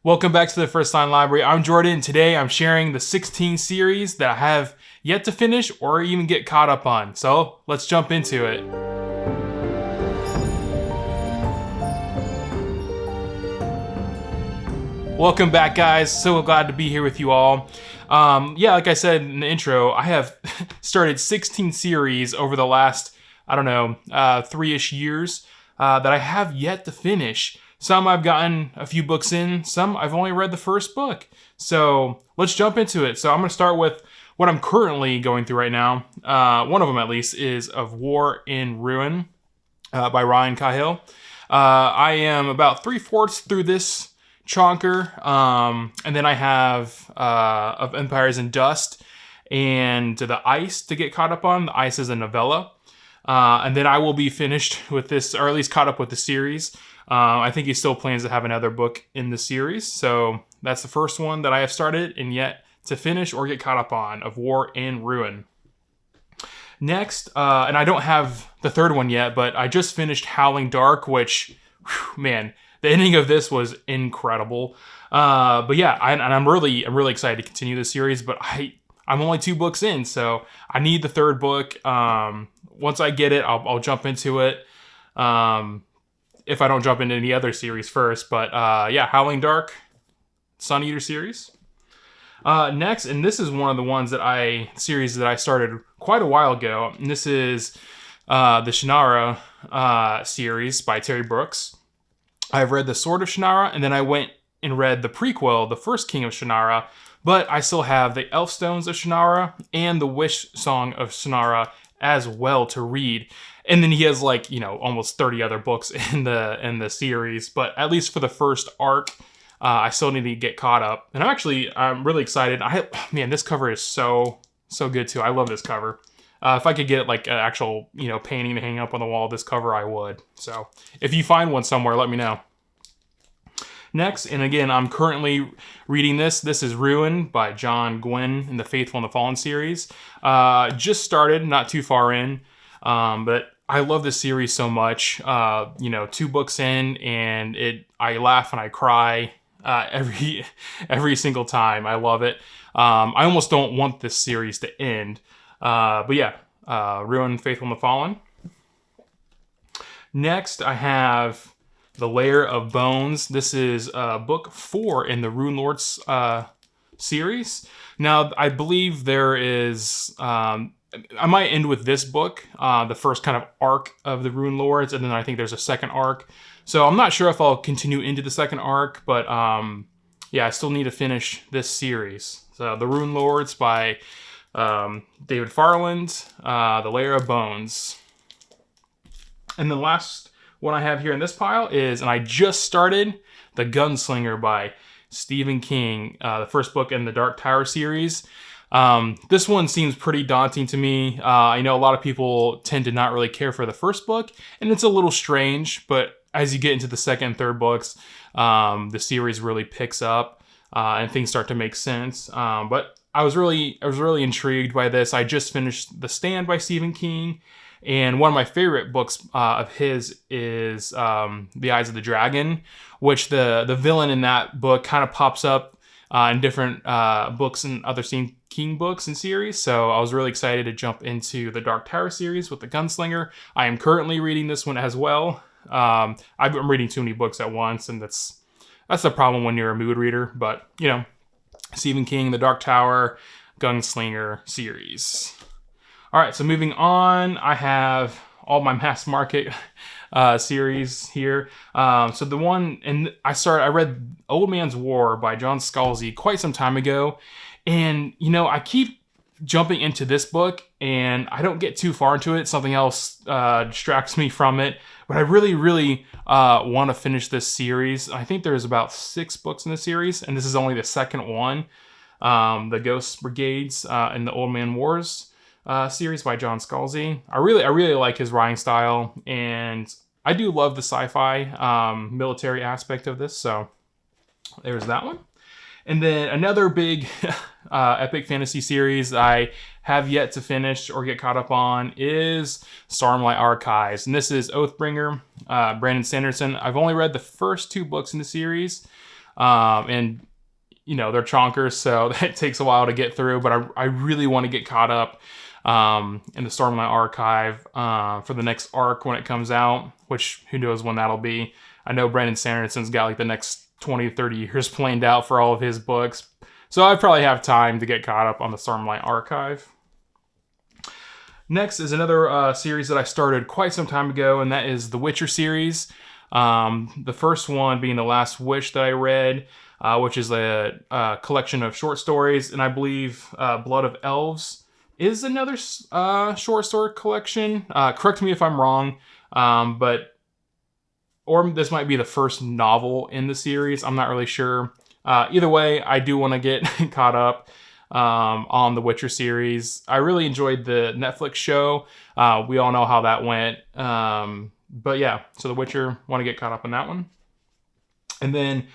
Welcome back to the First Line Library. I'm Jordan. Today I'm sharing the 16 series that I have yet to finish or even get caught up on. So let's jump into it. Welcome back, guys. So glad to be here with you all. Like I said in the intro, I have started 16 series over the last, 3-ish years that I have yet to finish. Some I've gotten a few books in, some I've only read the first book. So let's jump into it. So I'm going to start with what I'm currently going through right now. One of them, at least, is Of War and Ruin by Ryan Cahill. I am about 3/4 through this chonker, and then I have Of Empires and Dust and The Ice to get caught up on. The Ice is a novella. And then I will be finished with this, or at least caught up with the series. I think he still plans to have another book in the series. So that's the first one that I have started and yet to finish or get caught up on, Of War and Ruin. Next, and I don't have the third one yet, but I just finished Howling Dark, which, man, the ending of this was incredible. I'm really excited to continue this series, but I'm only 2 books in, so I need the third book. Once I get it, I'll jump into it. If I don't jump into any other series first. But Howling Dark, Sun Eater series. Next, and this is one of the series that I started quite a while ago. And this is the Shannara series by Terry Brooks. I've read The Sword of Shannara, and then I went and read the prequel, The First King of Shannara. But I still have the Elfstones of Shannara and the Wish Song of Shannara as well to read. And then he has almost 30 other books in the series. But at least for the first arc, I still need to get caught up. And I'm really excited. This cover is so good too. I love this cover. If I could get an actual painting to hang up on the wall of this cover, I would. So if you find one somewhere, let me know. Next, and again, I'm currently reading this. This is Ruin by John Gwynne in the Faithful and the Fallen series. Just started, not too far in, but I love this series so much. 2 books in, and I laugh and I cry every single time. I love it. I almost don't want this series to end. Ruin, Faithful and the Fallen. Next, I have The Lair of Bones. This is book 4 in the Rune Lords series. Now, I believe there is... I might end with this book, the first kind of arc of the Rune Lords, and then I think there's a second arc. So I'm not sure if I'll continue into the second arc, but I still need to finish this series. So The Rune Lords by David Farland, The Lair of Bones. And the last one I have here in this pile is, and I just started, The Gunslinger by Stephen King, the first book in the Dark Tower series. This one seems pretty daunting to me. I know a lot of people tend to not really care for the first book, and it's a little strange, but as you get into the second and third books, the series really picks up, and things start to make sense. But I was really intrigued by this. I just finished The Stand by Stephen King, and one of my favorite books of his is The Eyes of the Dragon, which the villain in that book kind of pops up in different books and other Stephen King books and series. So I was really excited to jump into the Dark Tower series with The Gunslinger. I am currently reading this one as well. I'm reading too many books at once, and that's the problem when you're a mood reader. But, Stephen King, The Dark Tower, Gunslinger series. All right, so moving on, I have all my mass market series here. So the one, and I read Old Man's War by John Scalzi quite some time ago. And, I keep jumping into this book and I don't get too far into it. Something else distracts me from it. But I really, really want to finish this series. I think there's about 6 books in the series, and this is only the second one. The Ghost Brigades and the Old Man Wars series by John Scalzi. I really like his writing style, and I do love the sci-fi military aspect of this. So there's that one. And then another big epic fantasy series I have yet to finish or get caught up on is Stormlight Archives. And this is Oathbringer, Brandon Sanderson. I've only read the first 2 books in the series. and they're chonkers, so that takes a while to get through. But I really want to get caught up in the Stormlight Archive for the next arc when it comes out, which who knows when that'll be. I know Brandon Sanderson's got like the next 20 to 30 years planned out for all of his books, so I probably have time to get caught up on the Stormlight Archive. Next is another series that I started quite some time ago, and that is the Witcher series. The first one being The Last Wish that I read, which is a collection of short stories, and I believe Blood of Elves is another short story collection. Correct me if I'm wrong, or this might be the first novel in the series. I'm not really sure. Either way, I do want to get caught up on the Witcher series. I really enjoyed the Netflix show. We all know how that went. But yeah, so The Witcher, want to get caught up on that one. And then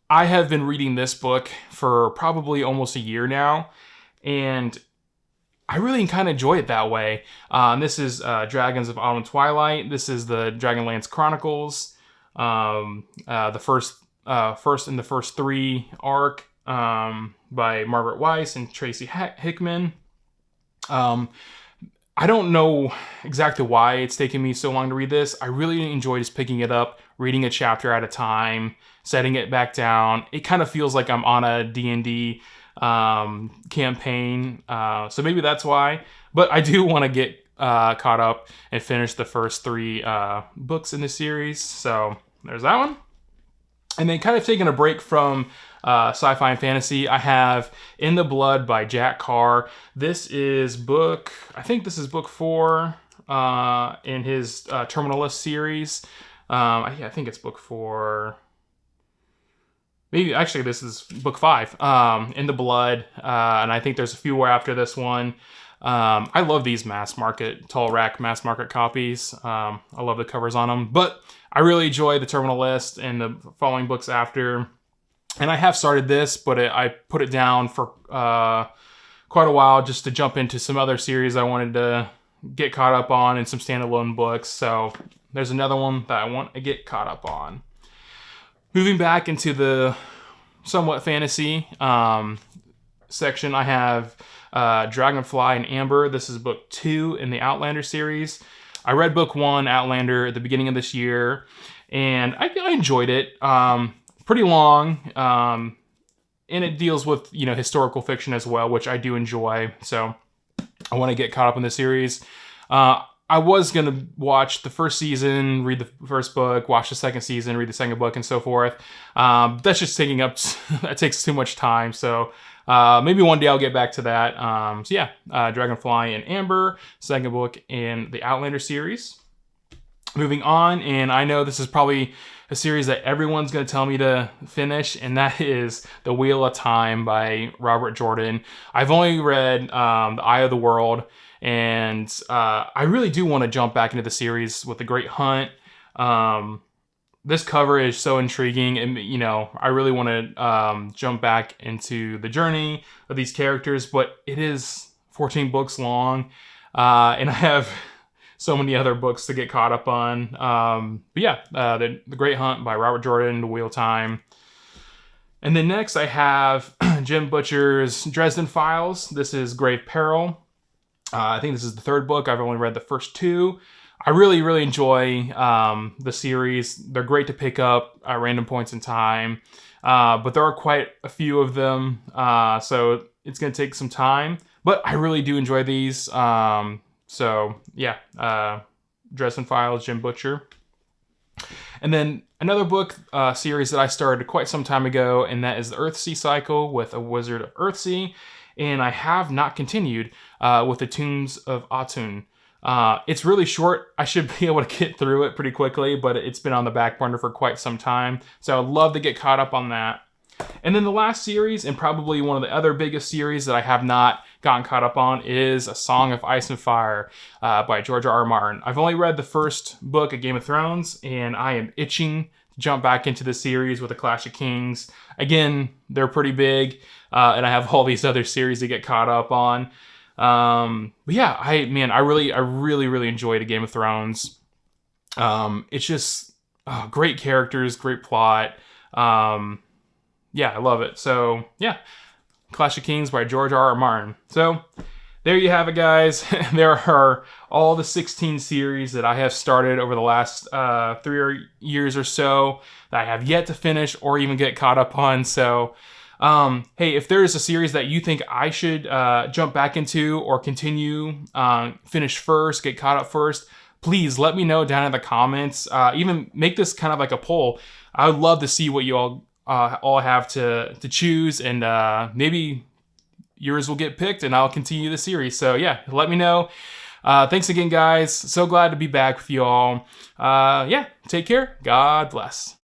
I have been reading this book for probably almost a year now, and I really kind of enjoy it that way. This is Dragons of Autumn Twilight. This is the Dragonlance Chronicles, the first in the first three arc by Margaret Weiss and Tracy Hickman. I don't know exactly why it's taken me so long to read this. I really enjoy just picking it up, reading a chapter at a time, setting it back down. It kind of feels like I'm on a D&D campaign, so maybe that's why. But I do want to get caught up and finish the first three books in the series. So there's that one. And then kind of taking a break from sci-fi and fantasy, I have In the Blood by Jack Carr. This is book 4 in his Terminalist series. I think it's book 4. Maybe, actually, this is book 5, In the Blood, and I think there's a few more after this one. I love these mass market, tall rack mass market copies. I love the covers on them, but I really enjoy the Terminalist and the following books after. And I have started this, but I put it down for quite a while just to jump into some other series I wanted to get caught up on and some standalone books. So there's another one that I want to get caught up on. Moving back into the somewhat fantasy section, I have Dragonfly and Amber. This is book 2 in the Outlander series. I read book 1, Outlander, at the beginning of this year, and I enjoyed it. Pretty long, and it deals with historical fiction as well, which I do enjoy. So I want to get caught up in the series. I was going to watch the first season, read the first book, watch the second season, read the second book, and so forth. That's just taking up, that takes too much time. So maybe one day I'll get back to that. So yeah, Dragonfly and Amber, second book in the Outlander series. Moving on, and I know this is probably a series that everyone's going to tell me to finish, and that is The Wheel of Time by Robert Jordan. I've only read The Eye of the World, and I really do want to jump back into the series with The Great Hunt. This cover is so intriguing, and I really want to jump back into the journey of these characters, but it is 14 books long, and I have so many other books to get caught up on. But yeah, the Great Hunt by Robert Jordan, The Wheel of Time. And then next I have Jim Butcher's Dresden Files. This is Grave Peril. I think this is the third book. I've only read the first 2. I really, really enjoy the series. They're great to pick up at random points in time. But there are quite a few of them. So it's going to take some time. But I really do enjoy these. So yeah, Dresden Files, Jim Butcher. And then another book series that I started quite some time ago, and that is the Earthsea Cycle with A Wizard of Earthsea. And I have not continued with the Tombs of Autun. It's really short. I should be able to get through it pretty quickly, but it's been on the back burner for quite some time. So I'd love to get caught up on that. And then the last series, and probably one of the other biggest series that I have not gotten caught up on, is A Song of Ice and Fire by George R. R. Martin. I've only read the first book of Game of Thrones, and I am itching to jump back into the series with A Clash of Kings. Again, they're pretty big, and I have all these other series to get caught up on. But yeah, I really enjoyed Game of Thrones. It's just great characters, great plot. yeah, I love it. So yeah, Clash of Kings by George R. R. Martin. So there you have it, guys. There are all the 16 series that I have started over the last 3 years or so that I have yet to finish or even get caught up on. So, hey, if there is a series that you think I should jump back into or continue, finish first, get caught up first, please let me know down in the comments. Even make this kind of like a poll. I would love to see what you all have to choose, and maybe yours will get picked and I'll continue the series. So yeah, let me know. Thanks again, guys. So glad to be back with you all. Yeah, take care. God bless.